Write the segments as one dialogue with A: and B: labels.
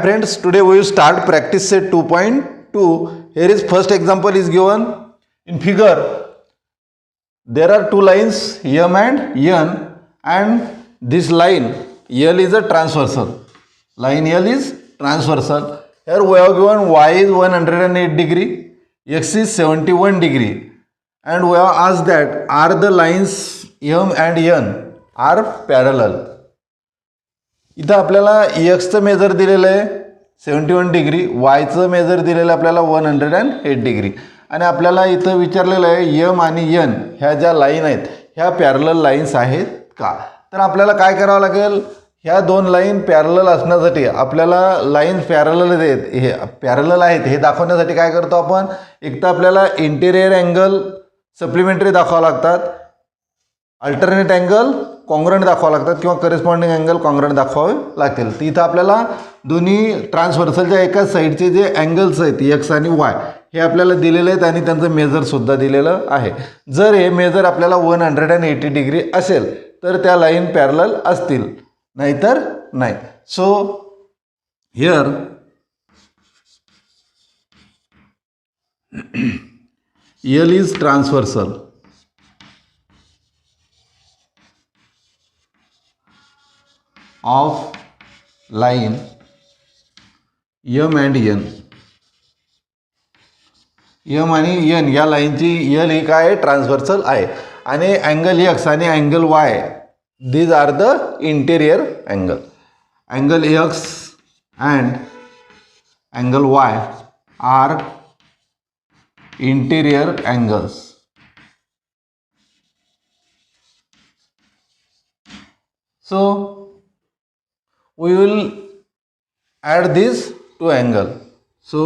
A: friends, today we will start practice set 2.2. Here is first example is given in figure. There are two lines M and N, and this line L is a transversal. Line L is transversal. Here we have given Y is 108 degree, X is 71 degree, and we have asked that are the lines M and N are parallel. इथं आपल्याला एक्सचं major दिलेलं आहे 71 degree, वायचं major दिलेलं आपल्याला 108 degree, आणि आपल्याला इथं विचारलेलं आहे एम आणि एन ह्या ज्या लाईन आहेत ह्या पॅरलल लाईन्स आहेत का. तर आपल्याला काय करावं लागेल, ह्या दोन लाईन पॅरलल असण्यासाठी आपल्याला लाईन्स पॅरलल आहेत हे दाखवण्यासाठी काय करतो आपण, एक तर आपल्याला इंटिरियर अँगल सप्लिमेंटरी दाखवावं लागतात, अल्टरनेट अँगल कॉन्ग्रंट दाखवावं लागतात किंवा करेस्पॉन्डिंग अँगल कॉन्ग्रंट दाखवावे लागतील. तर इथं आपल्याला दोन्ही ट्रान्सव्हर्सलच्या एकाच साईडचे जे अँगल्स आहेत एक्स आणि वाय हे आपल्याला दिलेले आहेत आणि त्यांचं मेजरसुद्धा दिलेलं आहे. जर हे मेजर आपल्याला 180 डिग्री असेल तर त्या लाईन पॅरलल असतील, नाहीतर नाही. So here L is transversal of line M and N. M आणि N या लाईनची L ही काय आहे, ट्रान्सव्हर्सल आहे, आणि अँगल एक्स आणि angle y these are the interior angle. Angle x and angle y are interior angles. So we will add these two angle. So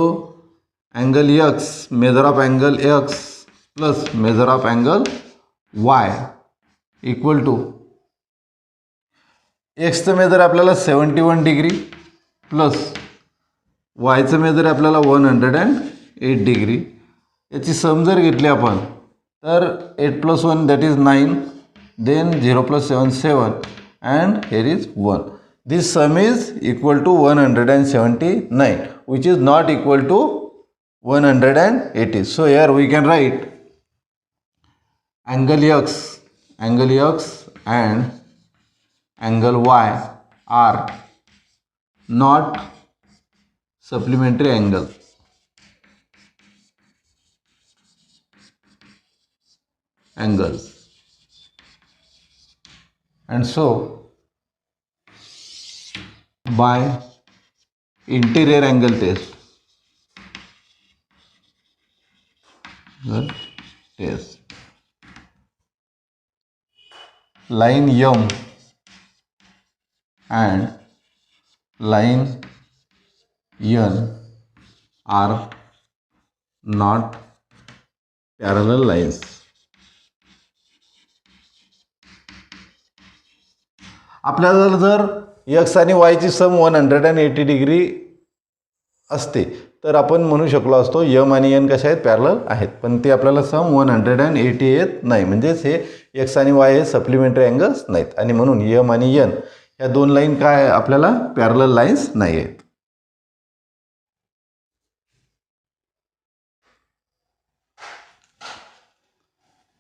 A: angle x, measure of angle x plus measure of angle y equal to x चं major आपल्याला 71 degree plus y चं major आपल्याला 108 degree. याची सम जर घेतली आपण तर 8 + 1 that is 9, then 0 + 7 7, and here is 1. This sum is equal to 179, which is not equal to 180. So here we can write angle x and angle y are not supplementary angles. And so by interior angle test, line M and line N are not parallel lines. आपल्याला जर x आणि वायची सम 180 degree असते तर आपण म्हणू शकलो असतो M आणि एन कशा आहेत, पॅरलल आहेत, पण ते आपल्याला सम 180 येत नाही, म्हणजेच हे एक्स आणि वाय हे सप्लिमेंटरी अँगल्स नाहीत, आणि म्हणून एम आणि एन ह्या दोन लाईन काय आपल्याला पॅरलल लाईन्स नाही आहेत.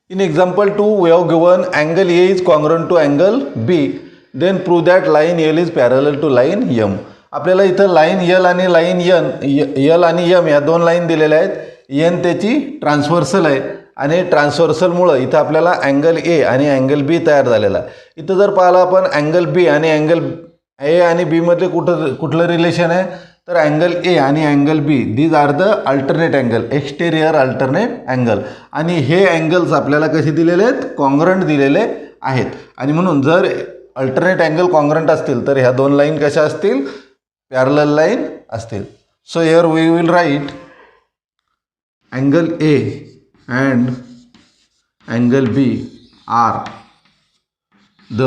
A: In example 2, we have given angle A is congruent to angle B. Then prove that line L is parallel to line M. आपल्याला इथं लाईन L आणि लाईन L आणि M या दोन लाईन दिलेल्या आहेत. N त्याची ट्रान्सव्हर्सल आहे आणि ट्रान्सव्हर्सलमुळं इथं आपल्याला अँगल A आणि अँगल B तयार झालेला आहे. इथं जर पाहिलं आपण अँगल B आणि अँगल A आणि B मध्ये कुठलं रिलेशन आहे, तर अँगल A आणि angle B these are the alternate angle, exterior alternate angle, आणि हे अँगल्स आपल्याला कसे दिलेले आहेत, कॉन्ग्रंट दिलेले आहेत, आणि म्हणून जर अल्टरनेट अँगल कॉन्ग्रंट असतील तर ह्या दोन लाईन कशा असतील, पॅरलल लाईन असतील. So here we will write angle A and angle B are the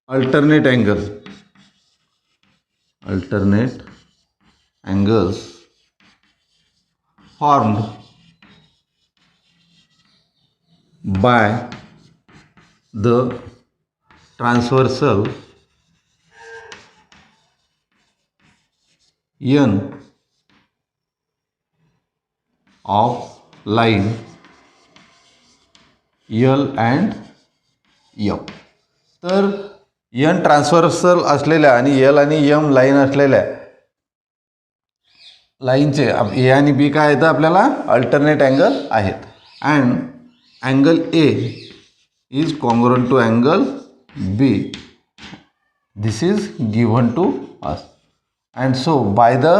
A: alternate angles formed by the transversal n of line L and M. तर n ट्रान्सव्हर्सल असलेल्या आणि L आणि M लाईन असलेल्या लाईनचे ए आणि B काय आहेत आपल्याला अल्टरनेट अँगल आहेत. And angle A is congruent to angle B. This is given to us. And so by the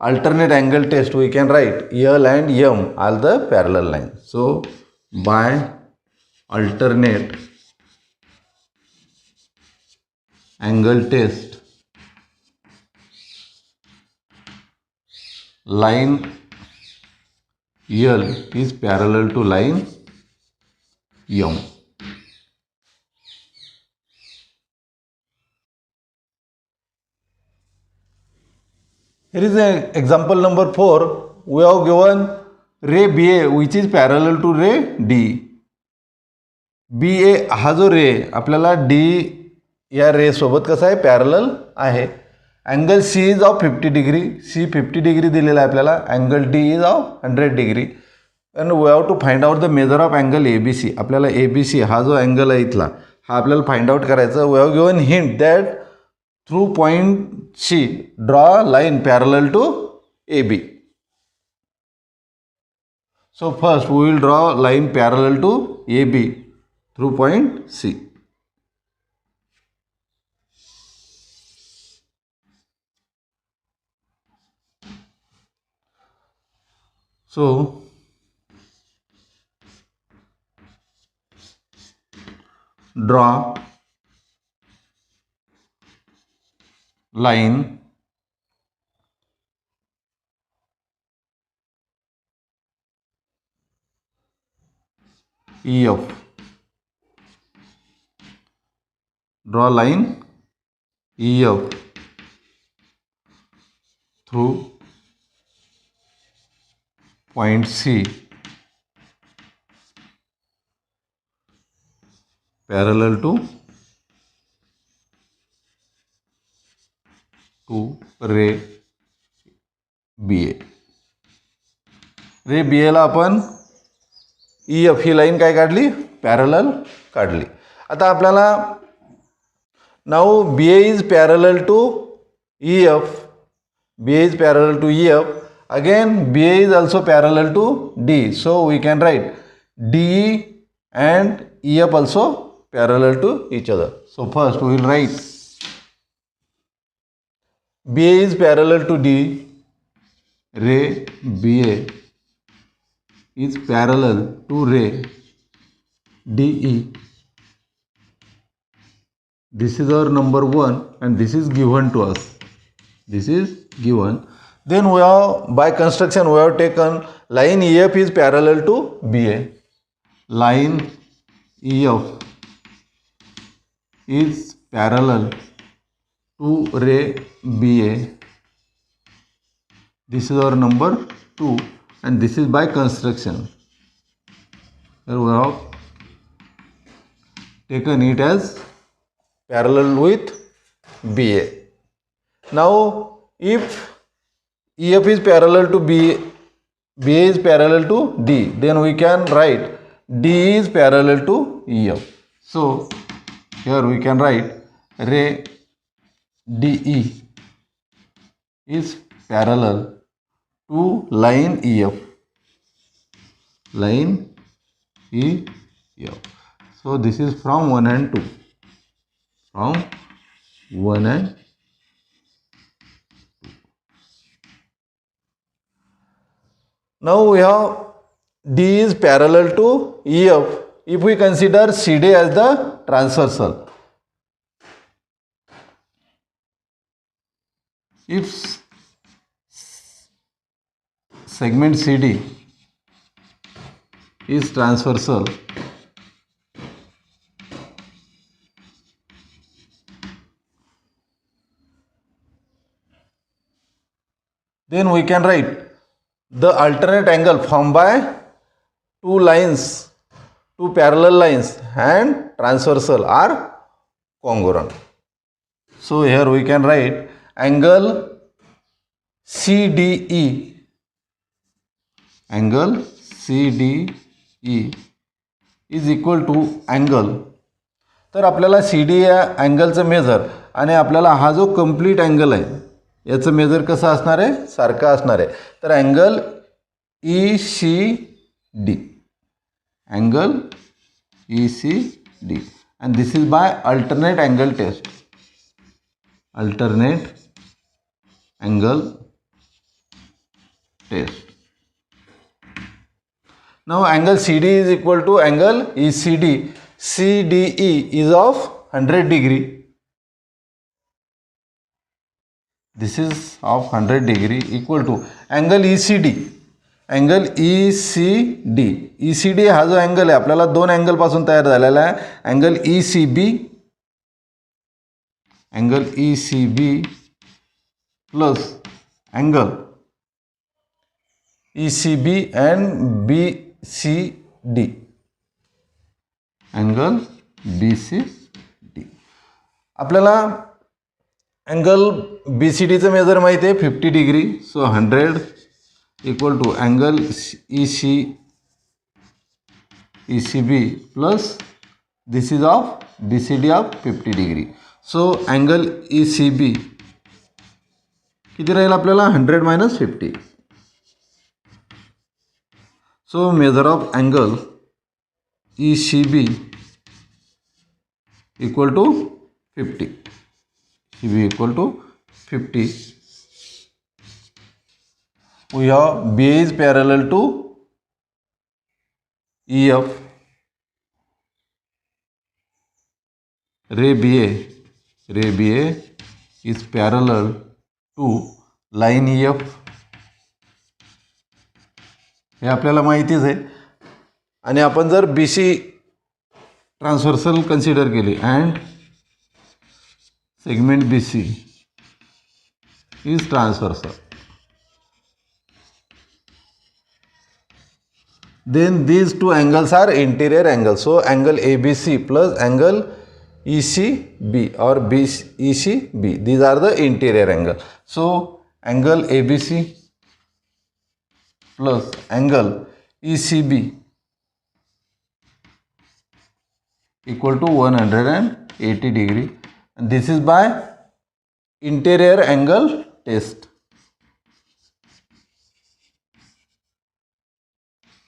A: alternate angle test we can write L and M are the parallel lines. So by alternate angle test, line L is parallel to line M. Here is an example number 4. We have given ray BA which is parallel to ray D. BA हा जो रे आपल्याला D या रे सोबत कसा आहे parallel आहे. Angle C is of 50 degree. C 50 degree दिलेला आहे आपल्याला. Angle D is of 100 degree. And we have to find out the measure of angle ABC. आपल्याला ABC हा जो अँगल आहे इथला हा आपल्याला फाइंड आउट करायचा. We have given hint that through point C draw line parallel to AB. So first we will draw line parallel to AB through point C. So draw line EF. Draw line EF through point C parallel to रे BA. रे BA ला आपण EF ही line काय काढली parallel काढली. आता आपल्याला now BA is parallel to EF. BA is parallel to EF. Again BA is also parallel to D. So we can write DE and EF also parallel to each other. So first we will write BA is parallel to D. Ray BA is parallel to ray DE. This is our number 1 and this is given to us. This is given. Then we have by construction we have taken line EF is parallel to BA. Line EF is parallel to ray BA. This is our number 2 and this is by construction. Here we have taken it as parallel with BA. Now if EF is parallel to BA, BA is parallel to D, then we can write D is parallel to EF. So here we can write ray DE is parallel to line EF. Line EF. So this is from 1 and 2. From 1 and 2. Now we have D is parallel to EF if we consider CD as the transversal. If segment CD is transversal, then we can write the alternate angle formed by two lines, two parallel lines and transversal are congruent. So here we can write angle CDE, angle CDE is equal to angle. तर आपल्याला CD या अँगलचं major आणि आपल्याला हा जो complete angle आहे याचं major कसं असणार आहे, सारखं असणार आहे. तर angle ECD, angle ECD, and this is by alternate angle test. Alternate angle test. Now angle CD is equal to angle ECD. CDE is of 100 degree. This is of 100 degree equal to angle ECD. Angle ECD. ECD हा जो angle आहे आपल्याला दोन angle पासून तयार झालेला आहे. Angle ECB, angle ECB plus angle ECB and BCD, angle BCD. आपल्याला अँगल BCDचं मेजर माहिती आहे 50 degree. So 100 equal to angle ECB plus this is of BCD of 50 degree. So angle ECB किती राहील आपल्याला 100 minus 50. So measure of angle ECB equal to 50. ECB equal to 50. We have BA is parallel to EF. Ray BA is parallel to line EF. हे आपल्याला माहितीच आहे. आणि आपण जर BC transversal consider केली and segment BC is transversal, then these two angles are interior angles. So angle ABC plus angle ECB or ECB, these are the interior angle. So angle ABC plus angle ECB equal to 180 degree. This is by interior angle test.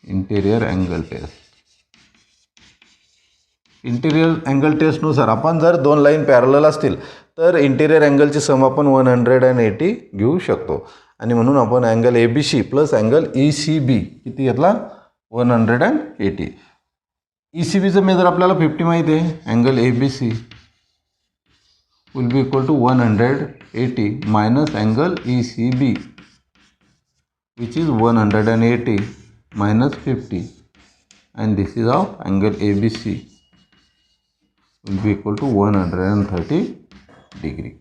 A: Interior angle test. Interior angle टेस्टनुसार आपण जर दोन line parallel असतील तर interior अँगलची सम आपण 180 घेऊ शकतो. आणि म्हणून आपण angle ABC plus angle ECB किती घेतला 180. ECBचं मेजर आपल्याला 50 माहिती आहे. Angle ABC will be equal to 180 minus angle ECB, which is 180 minus 50, and this is of angle ABC will be equal to 130 degree.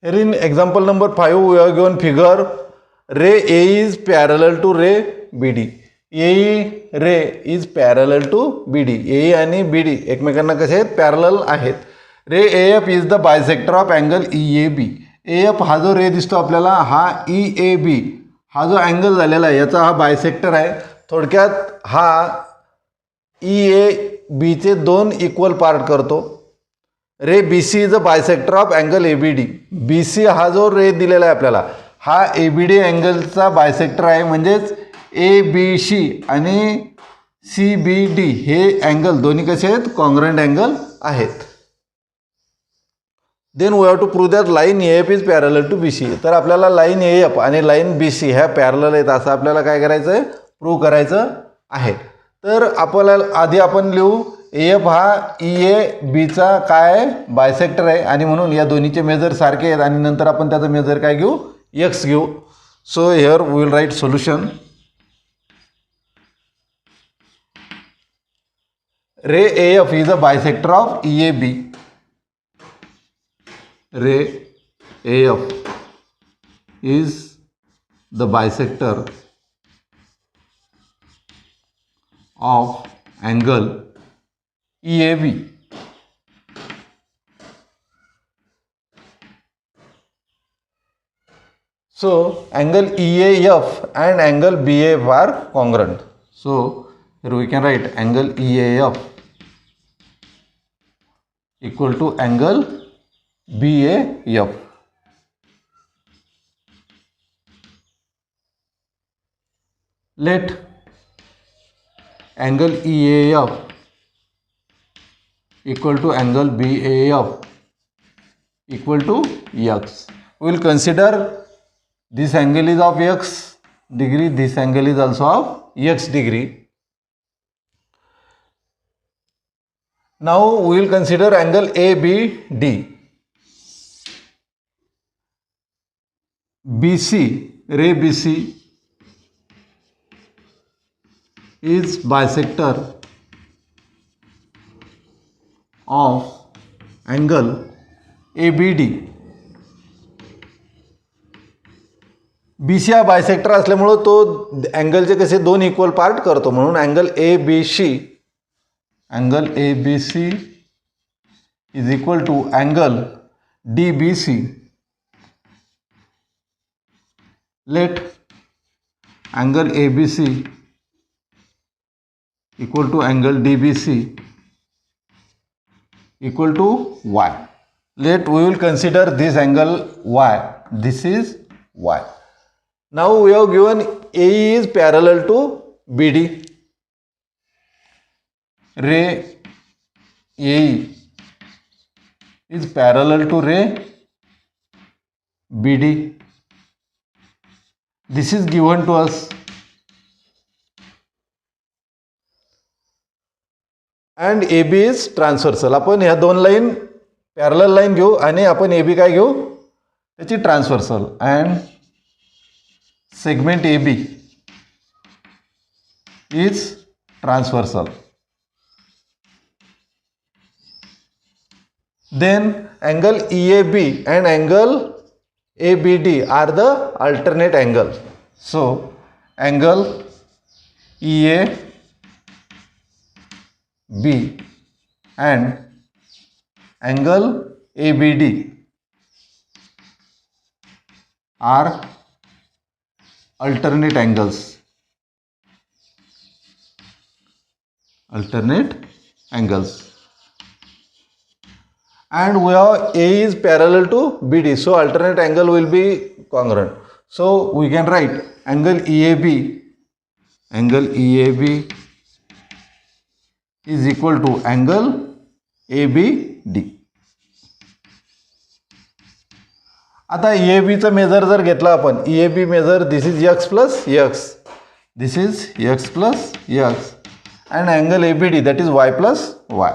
A: Here in example number 5 we have given figure ray A is parallel to ray BD. AE ray is parallel to BD. AE आणि BD एकमेकांना कसे आहेत parallel आहेत. रे AF is the bisector of angle EAB. AF हा जो रे दिसतो आपल्याला हा EAB हा जो अँगल झालेला आहे याचा हा बायसेक्टर आहे. थोडक्यात हा EAB चे दोन इक्वल पार्ट करतो. रे BC is a bisector of angle ABD. BC हा जो रे दिलेला आहे आपल्याला हा ABD अँगलचा बायसेक्टर आहे. म्हणजेच ABC आणि CBD हे अँगल दोन्ही कसे आहेत कॉन्ग्रंट अँगल आहेत. Then we have to prove that line AF is parallel to BC. तर आपल्याला लाईन AF आणि लाईन BC ह्या पॅरलल आहेत असं आपल्याला काय करायचं आहे प्रूव्ह करायचं आहे. तर आपल्याला आधी आपण लिहू AF हा EABचा काय बायसेक्टर आहे आणि म्हणून या दोन्हीचे मेजर सारखे आहेत आणि नंतर आपण त्याचं मेजर काय घेऊ x घेऊ. So here we will write solution. Ray AF is a bisector of EAB. Ray AF is the bisector of angle EAB. So angle EAF and angle BAF are congruent. So here we can write angle EAF equal to angle BAF. Let angle EAF equal to angle BAF equal to x. We will consider this angle is of x degree, this angle is also of x degree. Now we will consider angle ABD. BC, ray BC is bisector of angle ABD. BC हा bisector असल्यामुळे तो अँगलचे कसे दोन equal part करतो, म्हणून angle ABC is equal to angle DBC. Let angle ABC equal to angle DBC equal to y. Let we will consider this angle y. This is y. Now we have given AE is parallel to BD. Ray AE is parallel to ray BD. This is given to us. And AB is transversal. आपण ह्या दोन line parallel line घेऊ आणि आपण AB काय घेऊ, त्याची transversal. And segment AB is transversal. Then angle EAB and angle ABD are the alternate angle. So angle EAB and angle ABD are alternate angles. And we have A is parallel to BD, so alternate angle will be congruent. So we can write angle EAB is equal to angle ABD. आता EAB चा major जर घेतला आपण, EAB measure this is x plus x, this is x plus x, and angle ABD that is y plus y.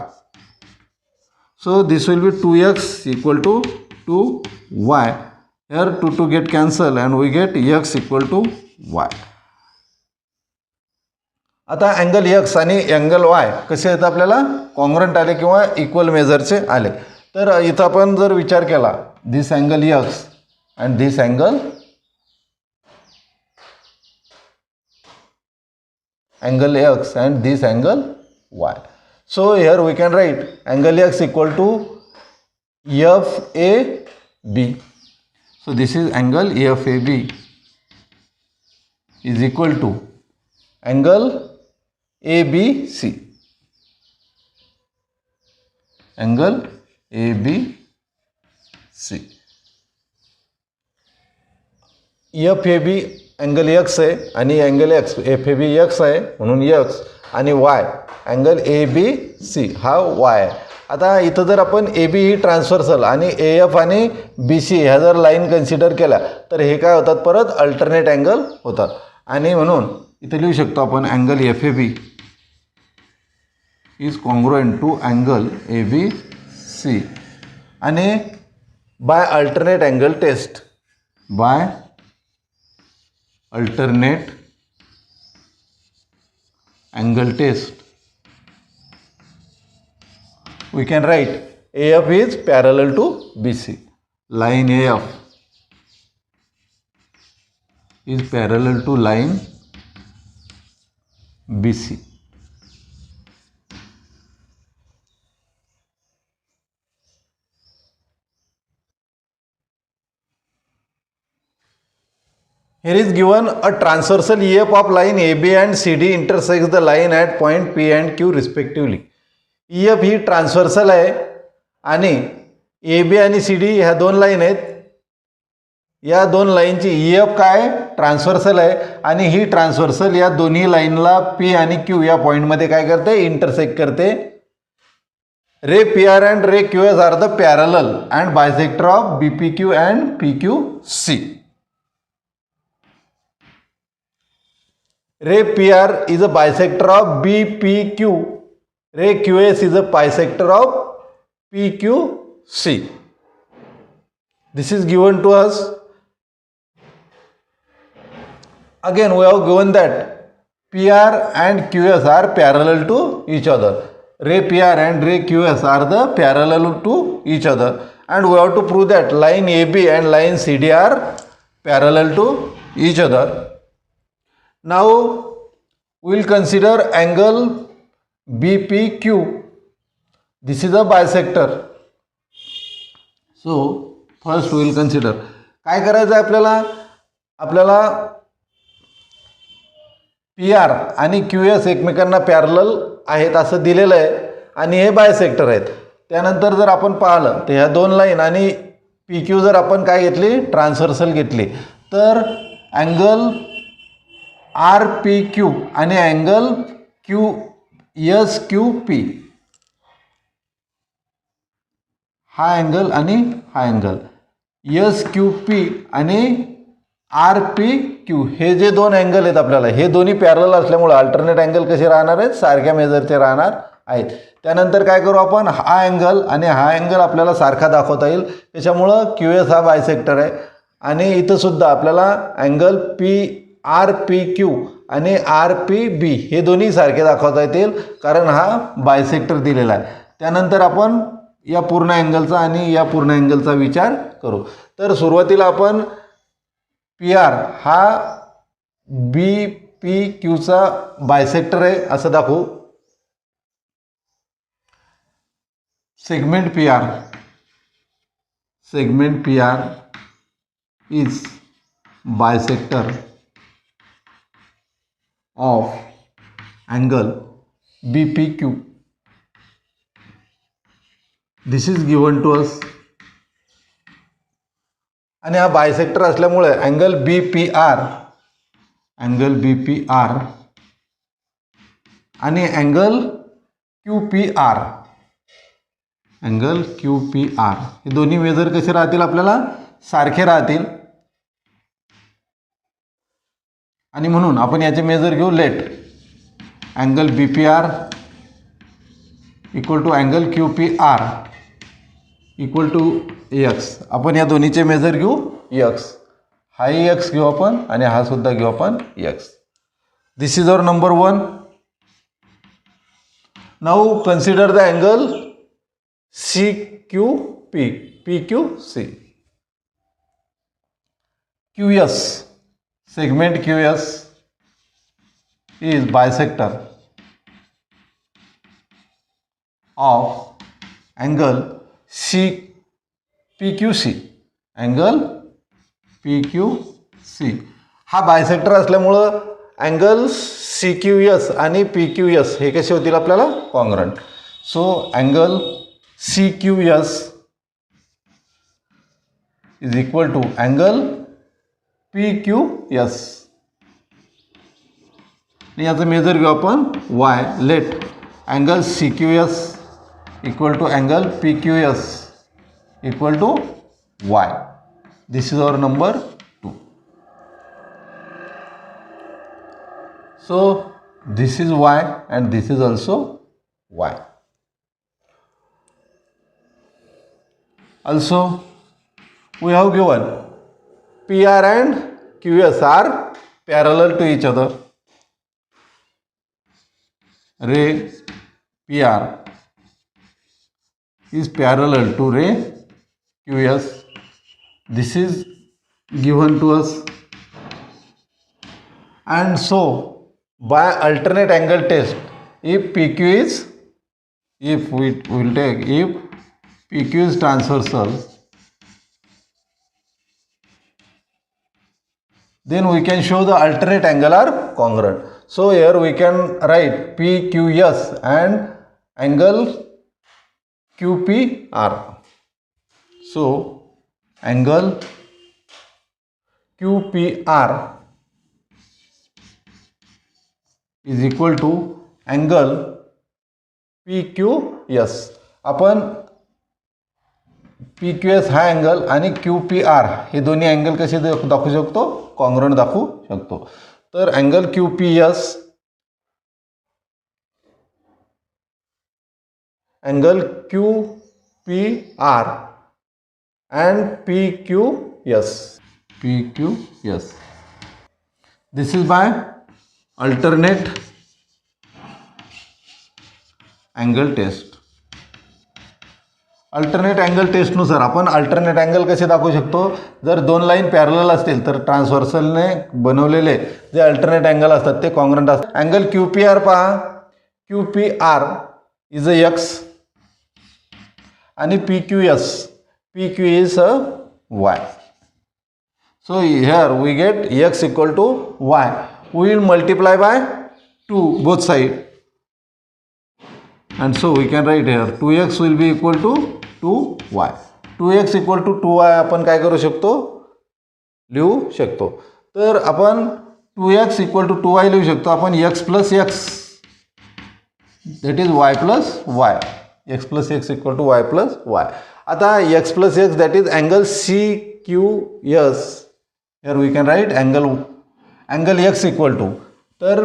A: So this will be 2x equal to 2y. Here 2 get cancel and we get x equal to y. आता angle x आणि angle y कसे आहेत, आपल्याला congruent आले किंवा equal मेजरचे आले. तर इथं आपण जर विचार केला, this angle x and this angle x and this angle y. So here we can write angle x equal to FAB. So this is angle FAB is equal to angle ABC. Angle ABC. FAB angle x आहे आणि angle FAB x आहे म्हणून x आणि y angle ABC हा y आहे. आता इथं जर आपण AB ही ट्रान्सव्हर्सल आणि AF आणि BC ह्या जर लाईन कन्सिडर केल्या तर हे काय होतात, परत अल्टरनेट अँगल होतात. आणि म्हणून इथे लिहू शकतो आपण angle FAB is congruent to angle ABC. आणि by alternate angle test, by alternate angle test, we can write AF is parallel to BC. Line AF is parallel to line BC. Here is given a transversal EF of line AB and CD intersects the line at point P and Q respectively. EF he transversal आहे आणि AB आणि CD ह्या दोन line आहेत. या दोन लाईनची EF काय transversal आहे आणि ही ट्रान्सव्हर्सल या दोन्ही लाईनला P आणि Q या पॉईंटमध्ये काय करते इंटरसेक्ट करते. रे PR and रे QS are the parallel and bisector of BPQ and PQC. Ray PR is a bisector of BPQ. Ray QS is a bisector of PQC. This is given to us. Again, we have given that PR and QS are parallel to each other. Ray PR and ray QS are the parallel to each other, and we have to prove that line AB and line CD are parallel to each other. Now we will consider angle BPQ. This is a bisector. So first we will consider काय करायचं आहे आपल्याला PR आणि QS एकमेकांना parallel आहेत असं दिलेलं आहे आणि हे बायसेक्टर आहेत. त्यानंतर जर आपण पाहिलं तर ह्या दोन लाईन आणि PQ जर आपण काय घेतली ट्रान्सव्हर्सल घेतली तर अँगल RPQ आणि अँगल SQP हा अँगल आणि हा अँगल SQP आणि RPQ हे जे दोन अँगल आहेत आपल्याला हे दोन्ही पॅरलल असल्यामुळे अल्टरनेट अँगल कसे राहणार आहेत सारख्या मेजरचे राहणार आहेत. त्यानंतर काय करू आपण हा अँगल आणि हा अँगल आपल्याला सारखा दाखवता येईल त्याच्यामुळं QS हा बायसेक्टर आहे आणि इथं सुद्धा आपल्याला अँगल RPQ आणि RPB हे दोन्ही सारखे दाखवता येतील कारण हा बायसेक्टर दिलेला आहे. त्यानंतर आपण या पूर्ण अँगलचा आणि या पूर्ण अँगलचा विचार करू. तर सुरुवातीला आपण PR हा BPQचा बायसेक्टर आहे असं दाखवू. Segment PR is bisector of angle BPQ. This is given to us. आणि हा बायसेक्टर असल्यामुळे अँगल BPR आणि अँगल QPR हे दोन्ही मेजर कसे राहतील आपल्याला सारखे राहतील आणि म्हणून आपण याचे मेजर घेऊ. Let angle BPR equal to angle QPR equal to x. आपण या दोन्हीचे मेजर घेऊ x. हाही x घेऊ आपण आणि हा सुद्धा घेऊ आपण x. This is our number 1. Now consider the angle PQC. QS segment QS is bisector of angle PQC. हा बायसेक्टर असल्यामुळं अँगल CQS आणि PQS हे कसे होतील आपल्याला congruent. So angle CQS is equal to angle PQS. याचं measure घेऊ आपण y. Let angle CQS equal to angle PQS equal to y. This is our number 2. So this is y and this is also y. Also we have given PR and QS are parallel to each other. Ray PR is parallel to ray QS. This is given to us, and so by alternate angle test, if PQ is transversal, then we can show the alternate angle are congruent. So here we can write PQS and angle QPR. So angle QPR is equal to angle PQS. आपण PQS हा angle आणि QPR हे दोन्ही angle कसे दाखवू शकतो, congruent दाखवू शकतो. तर angle QPS angle QPR and PQS. This is by alternate angle test. Alternate angle टेस्टनुसार आपण अल्टरनेट अँगल कसे दाखवू शकतो, जर दोन लाईन पॅरलल असतील तर ट्रान्सव्हर्सलने बनवलेले जे अल्टरनेट अँगल असतात ते कॉंग्रुएंट असतात. अँगल QPR पहा, QPR इज अ एक्स आणि PQ is a Y. So here we get x equal to y. We will multiply by 2 both side. And so we can write here 2x will be equal to 2y. 2x equal to 2y आपण काय करू शकतो, लिहू शकतो. तर आपण 2x equal to 2y लिहू शकतो. आपण x plus x that is y plus y. x plus x equal to y plus y. आता x plus x that is angle CQS. Here we can write angle x equal to, तर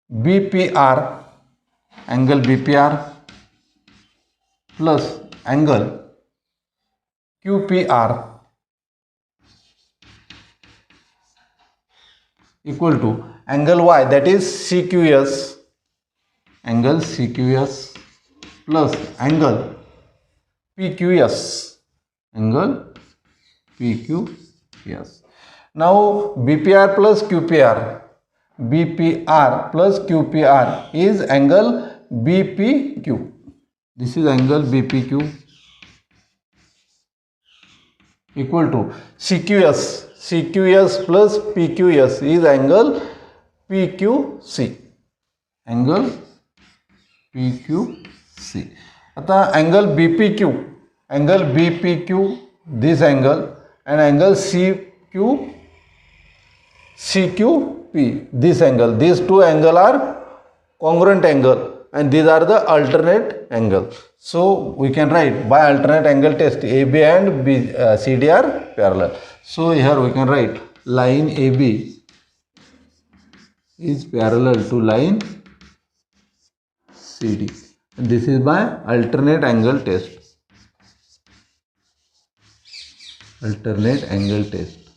A: BPR angle BPR plus angle QPR equal to angle y that is CQS, angle CQS plus angle PQS, angle PQS. Now BPR plus QPR is angle BPQ. This is angle BPQ equal to CQS plus PQS is angle PQC, angle PQC. आता angle BPQ this angle and angle CQP this angle, these two angle are congruent angle and these are the alternate angle. So we can write by alternate angle test AB and CD are parallel. So here we can write line AB is parallel to line CD and this is by alternate angle test. Alternate angle test.